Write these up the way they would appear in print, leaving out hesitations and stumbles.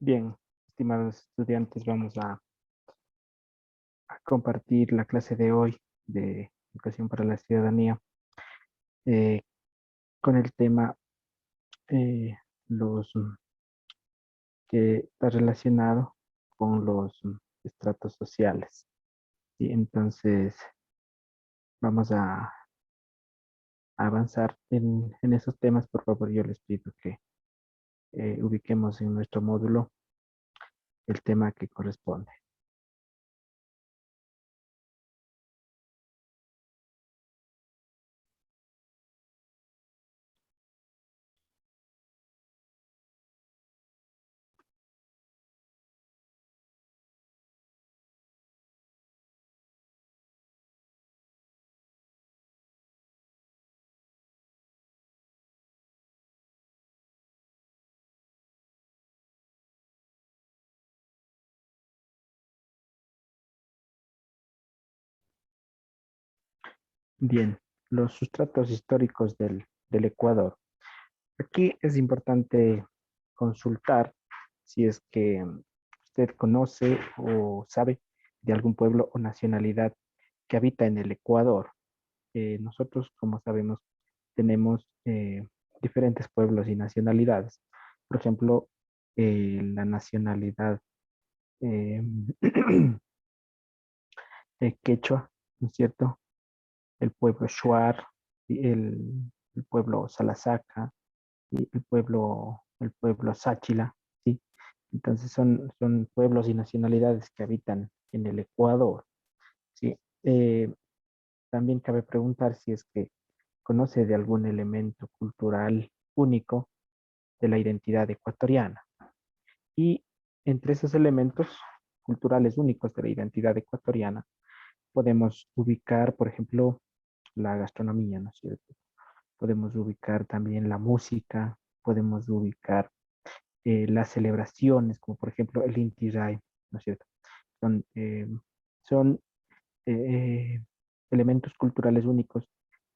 Bien, estimados estudiantes, vamos a compartir la clase de hoy de Educación para la Ciudadanía eh, con el tema eh, los que está relacionado con los estratos sociales. Y entonces vamos a avanzar en esos temas. Por favor, yo les pido que ubiquemos en nuestro módulo el tema que corresponde. Bien, los sustratos históricos del Ecuador. Aquí es importante consultar si es que usted conoce o sabe de algún pueblo o nacionalidad que habita en el Ecuador. Nosotros, como sabemos, tenemos diferentes pueblos y nacionalidades. Por ejemplo, la nacionalidad eh, quechua, ¿no es cierto? El pueblo Shuar, y el pueblo Salasaca, y el pueblo Sáchila, ¿sí? Entonces son pueblos y nacionalidades que habitan en el Ecuador, ¿sí? También cabe preguntar si es que conoce de algún elemento cultural único de la identidad ecuatoriana. Y entre esos elementos culturales únicos de la identidad ecuatoriana, podemos ubicar, por ejemplo, la gastronomía, ¿no es cierto? Podemos ubicar también la música, podemos ubicar las celebraciones, como por ejemplo el Inti Raymi, ¿no es cierto? Son, eh, son eh, elementos culturales únicos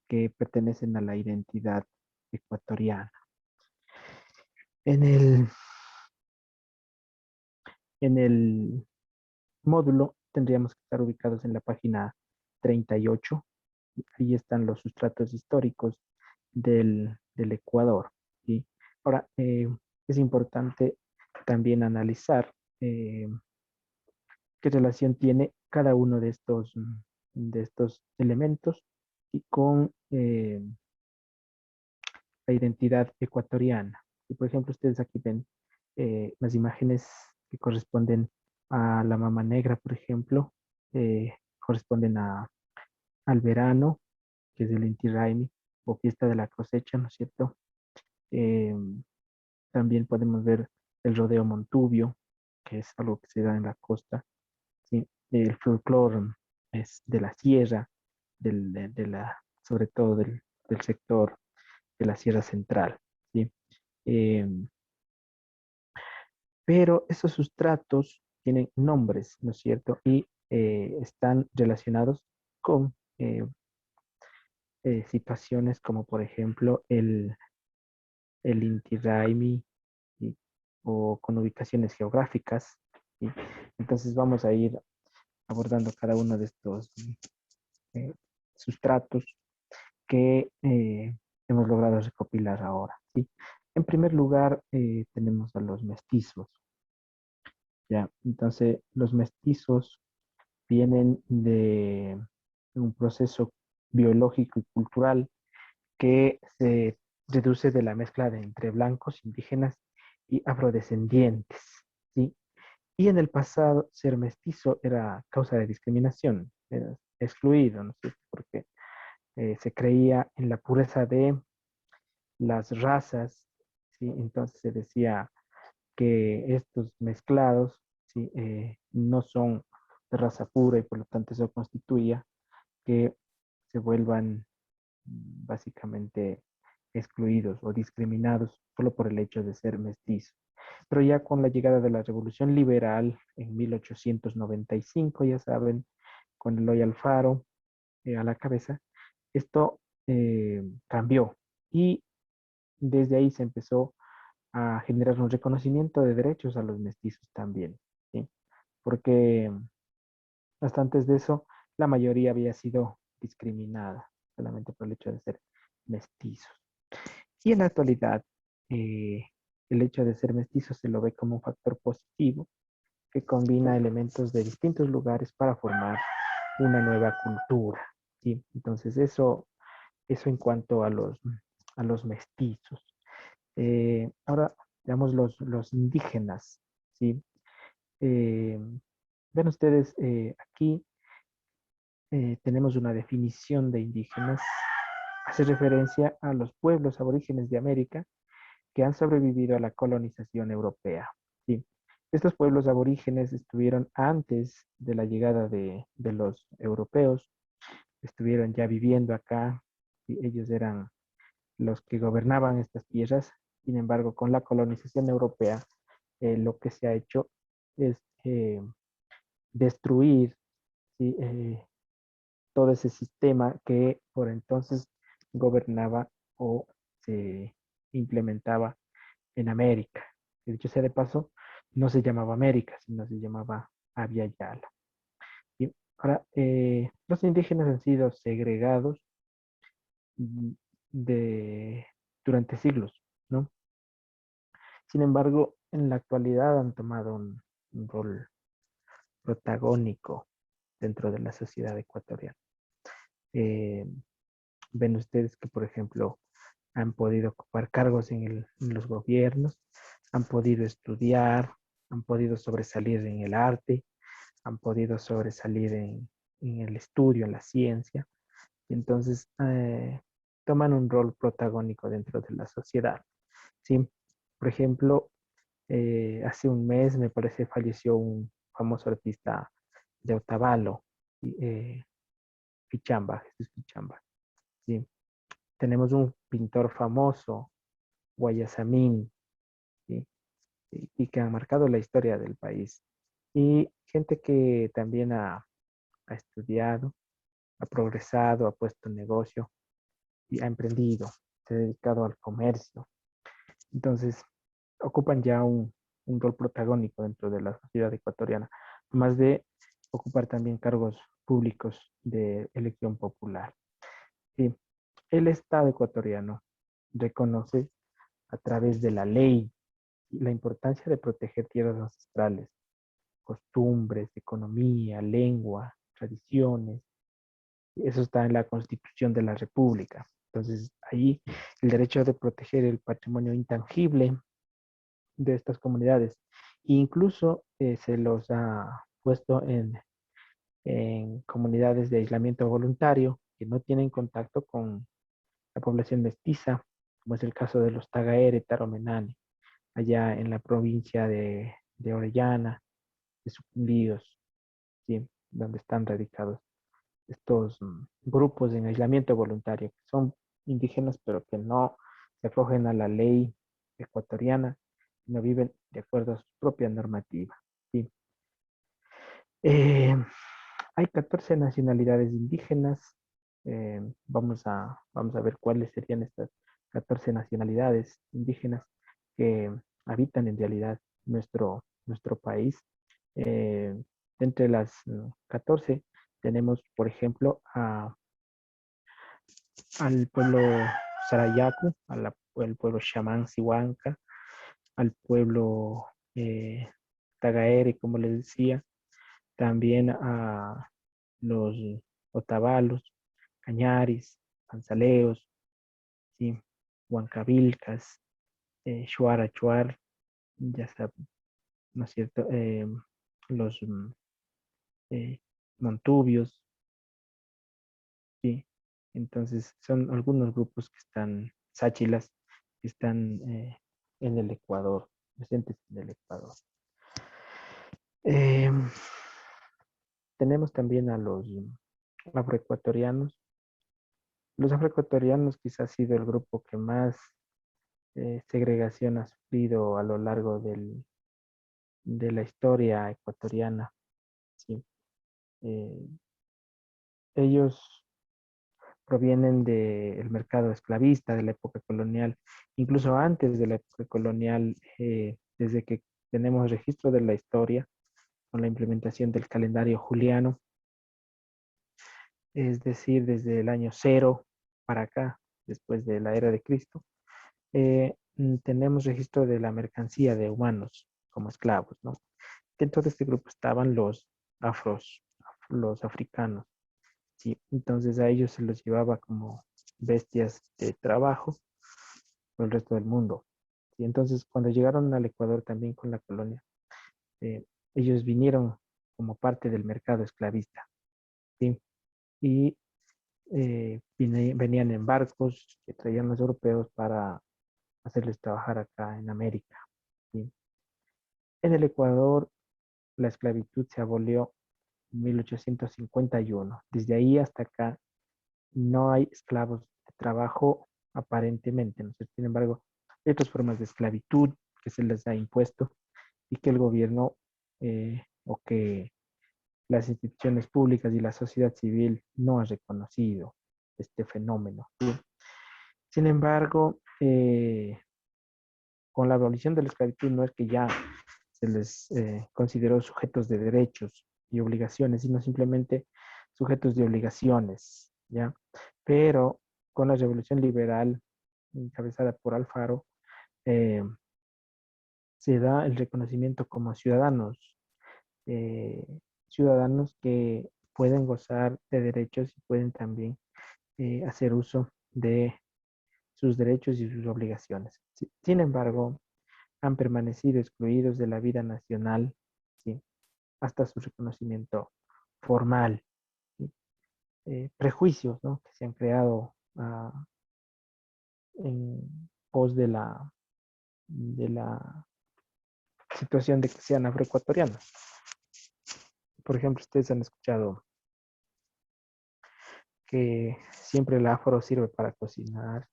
que pertenecen a la identidad ecuatoriana. En el módulo tendríamos que estar ubicados en la página 38. Ahí están los sustratos históricos del Ecuador, ¿sí? Ahora, es importante también analizar qué relación tiene cada uno de estos elementos y con la identidad ecuatoriana. Y por ejemplo, ustedes aquí ven las imágenes que corresponden a la mama negra, por ejemplo, corresponden al verano, que es el Inti Raymi, o fiesta de la cosecha, ¿no es cierto? Eh, También podemos ver el rodeo Montubio, que es algo que se da en la costa, ¿sí? El folclore es de la sierra, sobre todo del sector de la Sierra Central, ¿sí? Eh, pero esos sustratos tienen nombres, ¿no es cierto? Y están relacionados con situaciones como, por ejemplo, el Inti Raymi, ¿sí? O con ubicaciones geográficas, ¿sí? Entonces vamos a ir abordando cada uno de estos eh, sustratos que hemos logrado recopilar ahora, ¿sí? En primer lugar, tenemos a los mestizos, ¿ya? Entonces, los mestizos vienen de un proceso biológico y cultural que se deduce de la mezcla entre blancos, indígenas y afrodescendientes, ¿sí? Y en el pasado, ser mestizo era causa de discriminación, era excluido, ¿no es cierto? Porque se creía en la pureza de las razas, ¿sí? Entonces se decía que estos mezclados, ¿sí? No son de raza pura y por lo tanto eso constituía que se vuelvan básicamente excluidos o discriminados solo por el hecho de ser mestizos. Pero ya con la llegada de la Revolución Liberal en 1895, ya saben, con Eloy Alfaro a la cabeza, esto cambió y desde ahí se empezó a generar un reconocimiento de derechos a los mestizos también, ¿sí? Porque hasta antes de eso la mayoría había sido discriminada solamente por el hecho de ser mestizos. Y en la actualidad, eh, el hecho de ser mestizo se lo ve como un factor positivo que combina elementos de distintos lugares para formar una nueva cultura, ¿sí? Entonces, eso en cuanto a los mestizos. Ahora, veamos los indígenas, ¿sí? Eh, ven ustedes, aquí tenemos una definición de indígenas. Hace referencia a los pueblos aborígenes de América que han sobrevivido a la colonización europea. ¿Sí? Estos pueblos aborígenes estuvieron antes de la llegada de los europeos, estuvieron ya viviendo acá, y ellos eran los que gobernaban estas tierras. Sin embargo, con la colonización europea, lo que se ha hecho es destruir, ¿sí? Todo ese sistema que por entonces gobernaba o se implementaba en América. Que dicho sea de paso, no se llamaba América, sino se llamaba Abya Yala. Y ahora, los indígenas han sido segregados mm, de, durante siglos, ¿no? Sin embargo, en la actualidad han tomado un rol protagónico dentro de la sociedad ecuatoriana. Eh, ven ustedes que, por ejemplo, han podido ocupar cargos en los gobiernos, han podido estudiar, han podido sobresalir en el arte, han podido sobresalir en el estudio, en la ciencia. Entonces, toman un rol protagónico dentro de la sociedad. ¿Sí? Por ejemplo, hace un mes, me parece, falleció un famoso artista de Otavalo, Pichamba, Jesús Pichamba. ¿Sí? Tenemos un pintor famoso, Guayasamín, ¿sí? Y que han marcado la historia del país. Y gente que también ha estudiado, ha progresado, ha puesto negocio y ha emprendido, se ha dedicado al comercio. Entonces, ocupan ya un rol protagónico dentro de la sociedad ecuatoriana, más de ocupar también cargos públicos de elección popular. Sí, el Estado ecuatoriano reconoce a través de la ley la importancia de proteger tierras ancestrales, costumbres, economía, lengua, tradiciones. Eso está en la Constitución de la República. Entonces, ahí el derecho de proteger el patrimonio intangible de estas comunidades. Incluso se los ha puesto en comunidades de aislamiento voluntario que no tienen contacto con la población mestiza, como es el caso de los Tagaere Taromenane, allá en la provincia de Orellana, de Sucumbíos, ¿sí? Donde están radicados estos grupos en aislamiento voluntario, que son indígenas, pero que no se acogen a la ley ecuatoriana, no viven de acuerdo a su propia normativa. ¿Sí? Eh, hay 14 nacionalidades indígenas. Vamos a ver cuáles serían estas 14 nacionalidades indígenas que habitan en realidad nuestro país. Eh, entre las 14 tenemos, por ejemplo, al pueblo Sarayaku, al pueblo Chamán Sihuanca, al pueblo Tagaere, como les decía, también a los Otavalos, Cañaris, Panzaleos, ¿sí? Huancavilcas, Shuar Achuar, ya saben, ¿no es cierto? Los eh, Montubios, ¿sí? Entonces, son algunos grupos que están, sáchilas, que están en el Ecuador, presentes en el Ecuador. Eh, tenemos también a los afroecuatorianos. Los afroecuatorianos quizás ha sido el grupo que más segregación ha sufrido a lo largo de la historia ecuatoriana. ¿Sí? Eh, ellos provienen del mercado esclavista de la época colonial, incluso antes de la época colonial, desde que tenemos registro de la historia, con la implementación del calendario juliano, es decir, desde el año cero para acá, después de la era de Cristo, tenemos registro de la mercancía de humanos como esclavos, ¿no? Dentro de este grupo estaban los afros, los africanos, ¿sí? Entonces a ellos se los llevaba como bestias de trabajo por el resto del mundo. Y entonces cuando llegaron al Ecuador también con la colonia, eh, ellos vinieron como parte del mercado esclavista, ¿sí? Y venían en barcos que traían los europeos para hacerles trabajar acá en América, ¿sí? En el Ecuador la esclavitud se abolió en 1851. Desde ahí hasta acá no hay esclavos de trabajo aparentemente, ¿no? Sin embargo, hay otras formas de esclavitud que se les ha impuesto y que el gobierno o que las instituciones públicas y la sociedad civil no han reconocido este fenómeno, ¿sí? Sin embargo, con la abolición de la esclavitud no es que ya se les consideró sujetos de derechos y obligaciones, sino simplemente sujetos de obligaciones, ¿ya? Pero con la revolución liberal encabezada por Alfaro, eh, se da el reconocimiento como ciudadanos, eh, ciudadanos que pueden gozar de derechos y pueden también hacer uso de sus derechos y sus obligaciones. Sin embargo, han permanecido excluidos de la vida nacional, ¿sí? Hasta su reconocimiento formal, ¿sí? Prejuicios, ¿no? Que se han creado en pos de la situación de que sean afroecuatorianos. Por ejemplo, ustedes han escuchado que siempre el afro sirve para cocinar,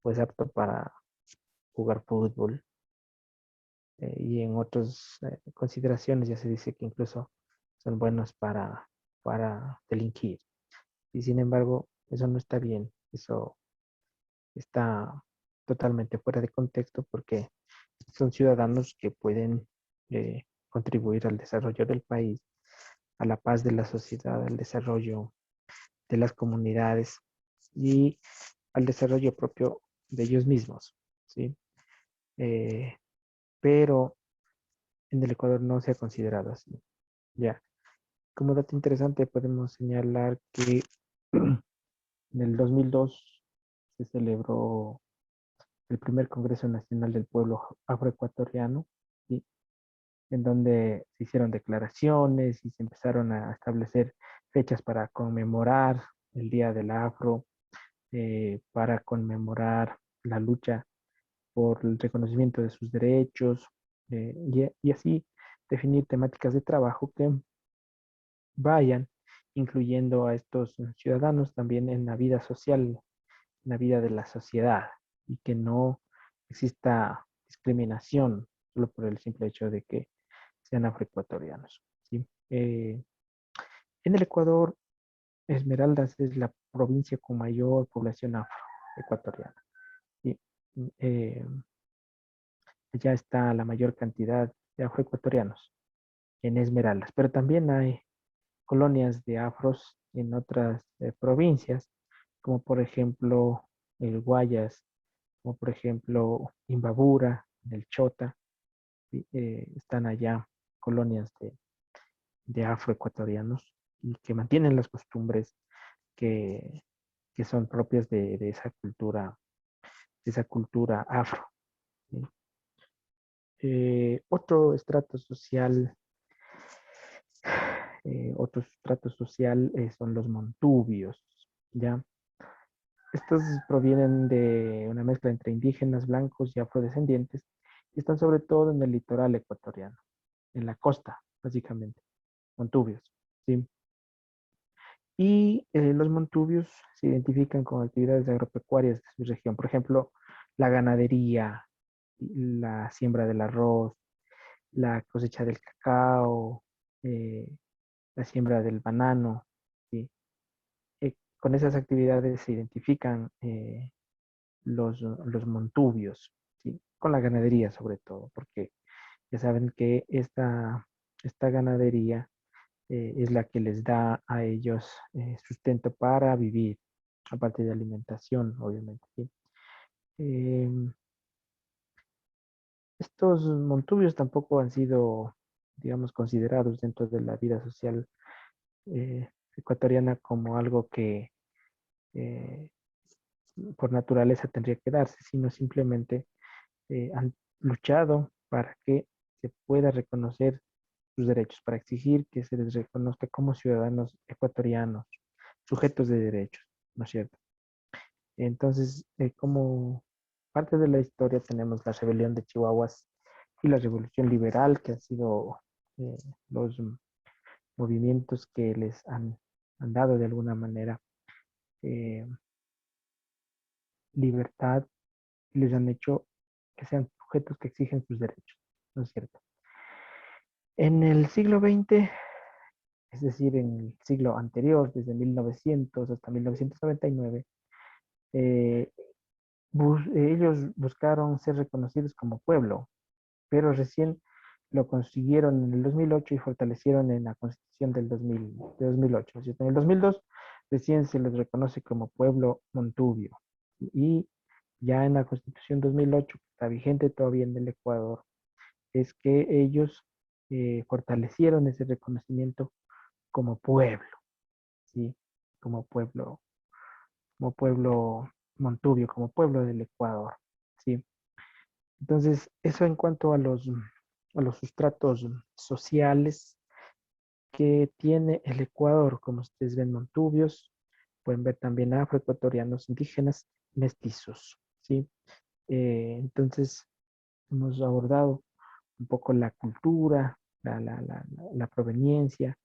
pues apto para jugar fútbol, y en otras consideraciones ya se dice que incluso son buenos para delinquir. Y sin embargo, eso no está bien, eso está totalmente fuera de contexto porque son ciudadanos que pueden contribuir al desarrollo del país, a la paz de la sociedad, al desarrollo de las comunidades y al desarrollo propio de ellos mismos, ¿sí? Eh, pero en el Ecuador no se ha considerado así. Ya, como dato interesante podemos señalar que en el 2002 se celebró el primer Congreso Nacional del Pueblo Afroecuatoriano, ¿sí? En donde se hicieron declaraciones y se empezaron a establecer fechas para conmemorar el Día del Afro, para conmemorar la lucha por el reconocimiento de sus derechos, y así definir temáticas de trabajo que vayan incluyendo a estos ciudadanos también en la vida social, en la vida de la sociedad, y que no exista discriminación solo por el simple hecho de que sean afroecuatorianos, ¿sí? En el Ecuador, Esmeraldas es la provincia con mayor población afroecuatoriana, ¿sí? Eh, Allá está la mayor cantidad de afroecuatorianos en Esmeraldas, pero también hay colonias de afros en otras provincias, como por ejemplo el Guayas, como por ejemplo Imbabura, el Chota, ¿sí? Están allá colonias de afroecuatorianos y que mantienen las costumbres que, que son propias de esa cultura afro, ¿sí? Otro estrato social, otro estrato social son los montubios, ¿ya? Estos provienen de una mezcla entre indígenas, blancos y afrodescendientes y están sobre todo en el litoral ecuatoriano, en la costa, básicamente, montubios, ¿sí? Y los montubios se identifican con actividades agropecuarias de su región. Por ejemplo, la ganadería, la siembra del arroz, la cosecha del cacao, la siembra del banano, ¿sí? Con esas actividades se identifican los montubios, ¿sí? Con la ganadería sobre todo, porque ya saben que esta ganadería es la que les da a ellos sustento para vivir, aparte de alimentación, obviamente, ¿sí? Em, Estos montubios tampoco han sido, digamos, considerados dentro de la vida social ecuatoriana como algo que eh, por naturaleza tendría que darse, sino simplemente han luchado para que se pueda reconocer sus derechos, para exigir que se les reconozca como ciudadanos ecuatorianos, sujetos de derechos, ¿no es cierto? Entonces, como parte de la historia tenemos la rebelión de Chihuahuas y la revolución liberal, que han sido los movimientos que han dado de alguna manera eh, libertad y les han hecho que sean sujetos que exigen sus derechos, ¿no es cierto? En el siglo XX, es decir, en el siglo anterior, desde 1900 hasta 1999, eh, ellos buscaron ser reconocidos como pueblo, pero recién lo consiguieron en el 2008 y fortalecieron en la Constitución de 2008. ¿No? En el 2002 recién se les reconoce como pueblo montubio y ya en la Constitución 2008, que está vigente todavía en el Ecuador, es que ellos fortalecieron ese reconocimiento como pueblo, ¿sí? Como como pueblo montubio, como pueblo del Ecuador, ¿sí? Entonces, eso en cuanto a a los sustratos sociales que tiene el Ecuador, como ustedes ven, montubios, pueden ver también afroecuatorianos, indígenas, mestizos, ¿sí? Entonces, hemos abordado un poco la cultura, la proveniencia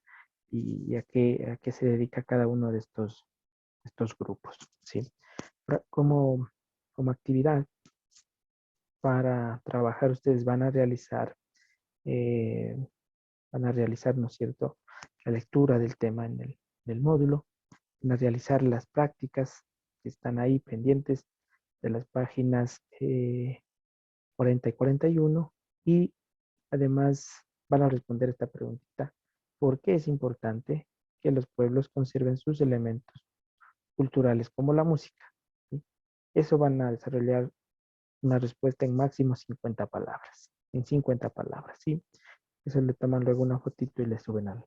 y a qué se dedica cada uno de estos grupos, ¿sí? Como, como actividad para trabajar, ustedes eh, van a realizar, ¿no es cierto?, la lectura del tema en del módulo, van a realizar las prácticas que están ahí pendientes de las páginas 40 y 41 y además van a responder esta preguntita: ¿por qué es importante que los pueblos conserven sus elementos culturales como la música? ¿Sí? Eso van a desarrollar una respuesta en máximo 50 palabras, en 50 palabras, ¿sí? Eso le toman luego una fotito y le suben al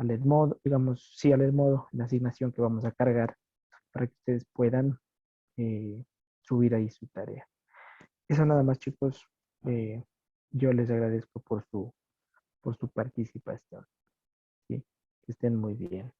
Edmodo, digamos, sí, al Edmodo, la asignación que vamos a cargar para que ustedes puedan eh, subir ahí su tarea. Eso nada más, chicos. Eh, yo les agradezco por su participación, ¿sí? Que estén muy bien.